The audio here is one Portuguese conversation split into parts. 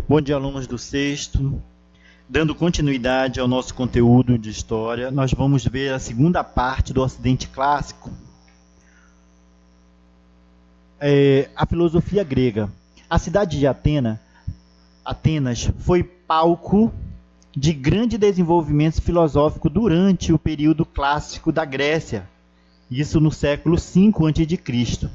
Bom dia, alunos do sexto. Dando continuidade ao nosso conteúdo de história, nós vamos ver a segunda parte do Ocidente Clássico, a filosofia grega. A cidade de Atenas, foi palco de grande desenvolvimento filosófico durante o período clássico da Grécia, isso no século V a.C.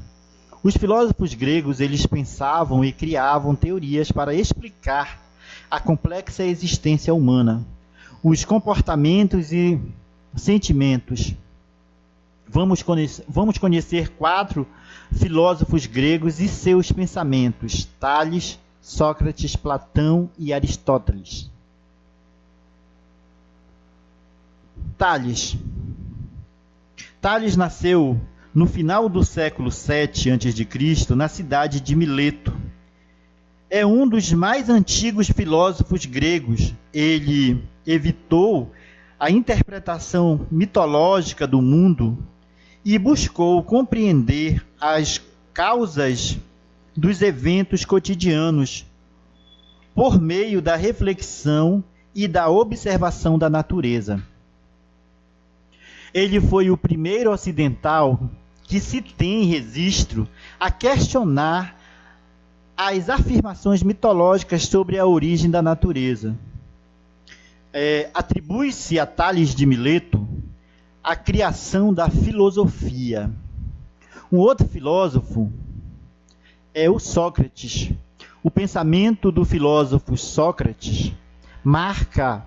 Os filósofos gregos, eles pensavam e criavam teorias para explicar a complexa existência humana, os comportamentos e sentimentos. Vamos conhecer 4 filósofos gregos e seus pensamentos: Tales, Sócrates, Platão e Aristóteles. Tales nasceu no final do século VII a.C., na cidade de Mileto. É um dos mais antigos filósofos gregos. Ele evitou a interpretação mitológica do mundo e buscou compreender as causas dos eventos cotidianos por meio da reflexão e da observação da natureza. Ele foi o primeiro ocidental que se tem registro a questionar as afirmações mitológicas sobre a origem da natureza. Atribui-se a Tales de Mileto a criação da filosofia. Um outro filósofo é o Sócrates. O pensamento do filósofo Sócrates marca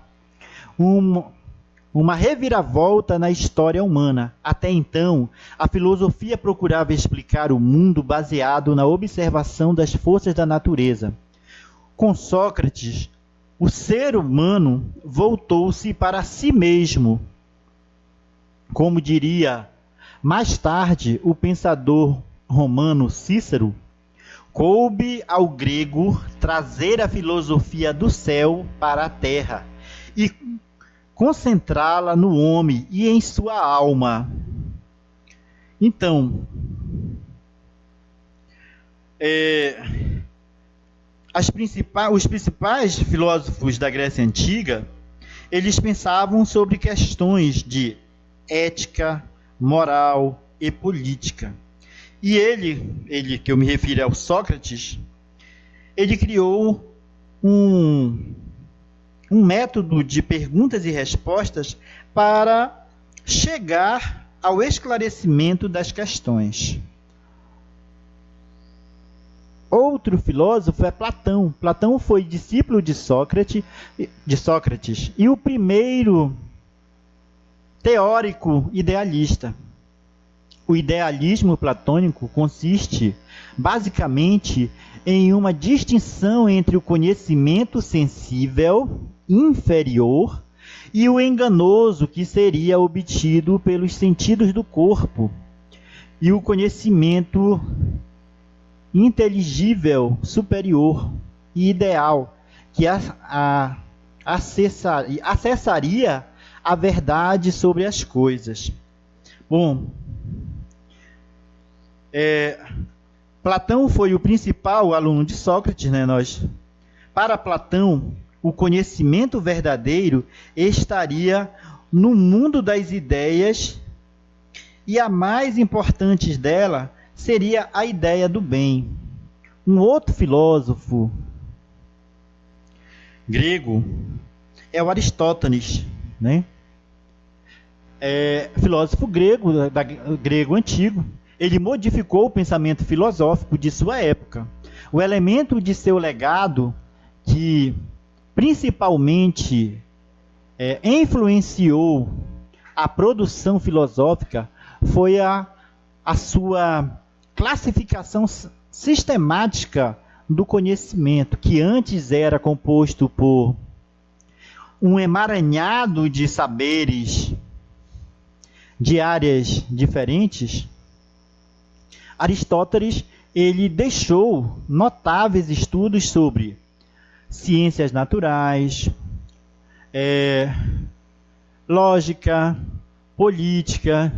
uma reviravolta na história humana. Até então, a filosofia procurava explicar o mundo baseado na observação das forças da natureza. Com Sócrates, o ser humano voltou-se para si mesmo. Como diria mais tarde o pensador romano Cícero, coube ao grego trazer a filosofia do céu para a terra e concentrá-la no homem e em sua alma. Então, os principais filósofos da Grécia Antiga, eles pensavam sobre questões de ética, moral e política. E ele que eu me refiro ao Sócrates, ele criou um método de perguntas e respostas para chegar ao esclarecimento das questões. Outro filósofo é Platão. Platão foi discípulo de Sócrates e o primeiro teórico idealista. O idealismo platônico consiste, basicamente, em uma distinção entre o conhecimento sensível inferior e o enganoso que seria obtido pelos sentidos do corpo, e o conhecimento inteligível superior e ideal, que acessaria a verdade sobre as coisas. Bom, Platão foi o principal aluno de Sócrates, né? Para Platão, o conhecimento verdadeiro estaria no mundo das ideias, e a mais importante dela seria a ideia do bem. Um outro filósofo grego é o Aristóteles, né? Filósofo grego antigo. Ele modificou o pensamento filosófico de sua época. O elemento de seu legado que principalmente influenciou a produção filosófica foi a sua classificação sistemática do conhecimento, que antes era composto por um emaranhado de saberes de áreas diferentes. Aristóteles, ele deixou notáveis estudos sobre ciências naturais, lógica, política,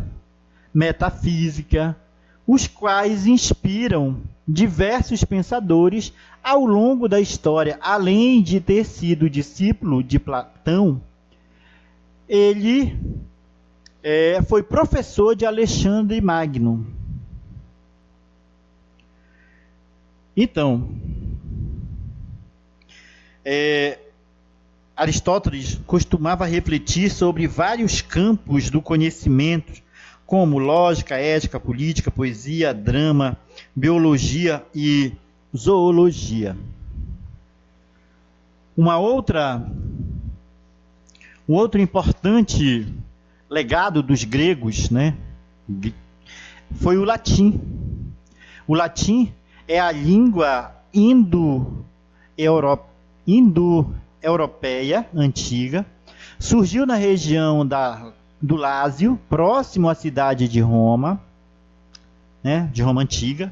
metafísica, os quais inspiram diversos pensadores ao longo da história. Além de ter sido discípulo de Platão, ele foi professor de Alexandre Magno. Então, Aristóteles costumava refletir sobre vários campos do conhecimento, como lógica, ética, política, poesia, drama, biologia e zoologia. Um outro importante legado dos gregos, né, foi o latim. O latim é a língua indo-europeia antiga, surgiu na região do Lácio, próximo à cidade de Roma, né, de Roma antiga,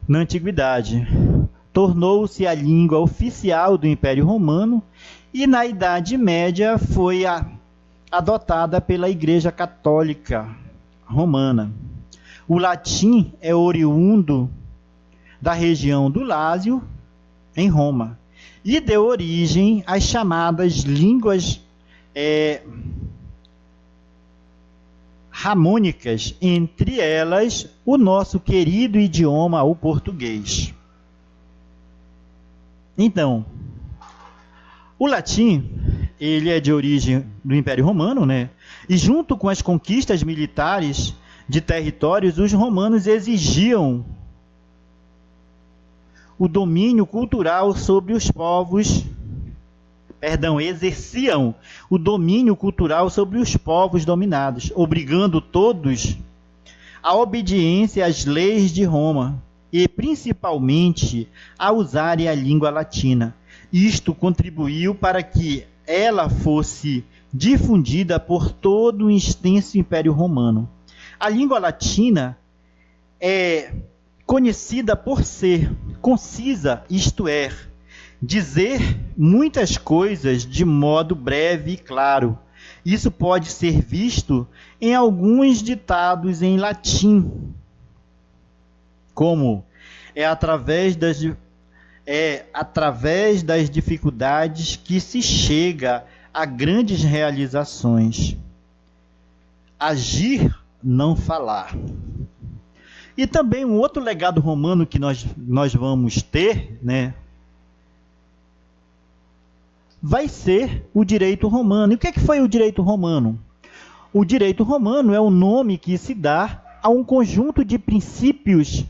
na antiguidade. Tornou-se a língua oficial do Império Romano e na Idade Média foi adotada pela Igreja Católica Romana. O latim é oriundo da região do Lácio, em Roma, e deu origem às chamadas línguas ramônicas, entre elas o nosso querido idioma, o português. Então, o latim, ele é de origem do Império Romano, né? E junto com as conquistas militares de territórios, os romanos exigiam o domínio cultural sobre os povos, exerciam o domínio cultural sobre os povos dominados, obrigando todos à obediência às leis de Roma e principalmente a usarem a língua latina. Isto contribuiu para que ela fosse difundida por todo o extenso Império Romano. A língua latina é conhecida por ser concisa, isto é, dizer muitas coisas de modo breve e claro. Isso pode ser visto em alguns ditados em latim, como através das dificuldades que se chega a grandes realizações. Agir, não falar. E também um outro legado romano que nós vamos ter, né, vai ser o direito romano. E o que foi o direito romano? O direito romano é o nome que se dá a um conjunto de princípios,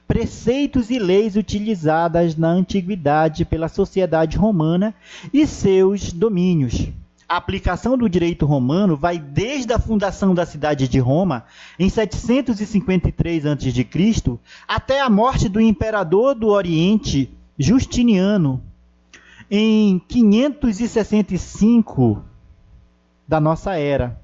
preceitos e leis utilizadas na antiguidade pela sociedade romana e seus domínios. A aplicação do direito romano vai desde a fundação da cidade de Roma, em 753 a.C., até a morte do imperador do Oriente, Justiniano, em 565 da nossa era.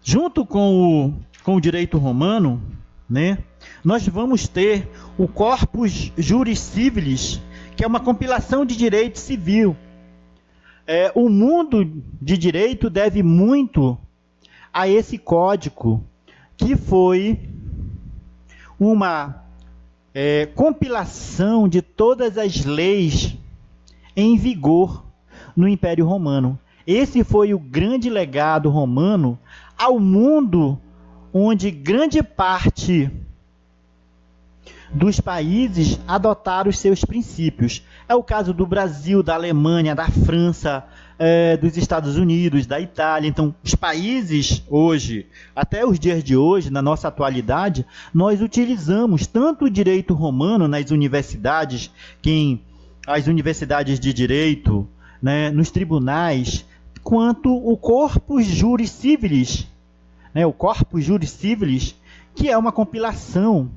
Junto com o direito romano, né, nós vamos ter o Corpus Juris Civilis, que é uma compilação de direito civil. O mundo de direito deve muito a esse código, que foi uma compilação de todas as leis em vigor no Império Romano. Esse foi o grande legado romano ao mundo, onde grande parte dos países adotaram os seus princípios. É o caso do Brasil, da Alemanha, da França, dos Estados Unidos, da Itália. Então, os países hoje, até os dias de hoje, na nossa atualidade, nós utilizamos tanto o direito romano nas universidades, as universidades de direito, né, nos tribunais, quanto o Corpus Juris Civilis, né, o Corpus Juris Civilis, que é uma compilação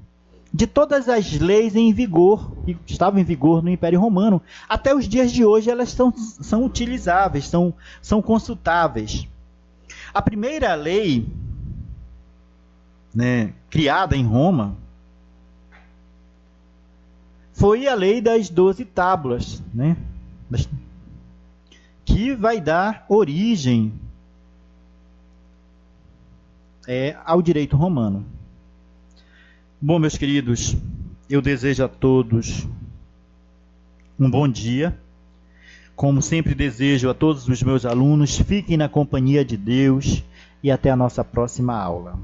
de todas as leis em vigor, que estavam em vigor no Império Romano. Até os dias de hoje elas são utilizáveis, são consultáveis. A primeira lei, né, criada em Roma foi a lei das 12 tábuas, né, que vai dar origem ao direito romano. Bom, meus queridos, eu desejo a todos um bom dia. Como sempre desejo a todos os meus alunos, fiquem na companhia de Deus e até a nossa próxima aula.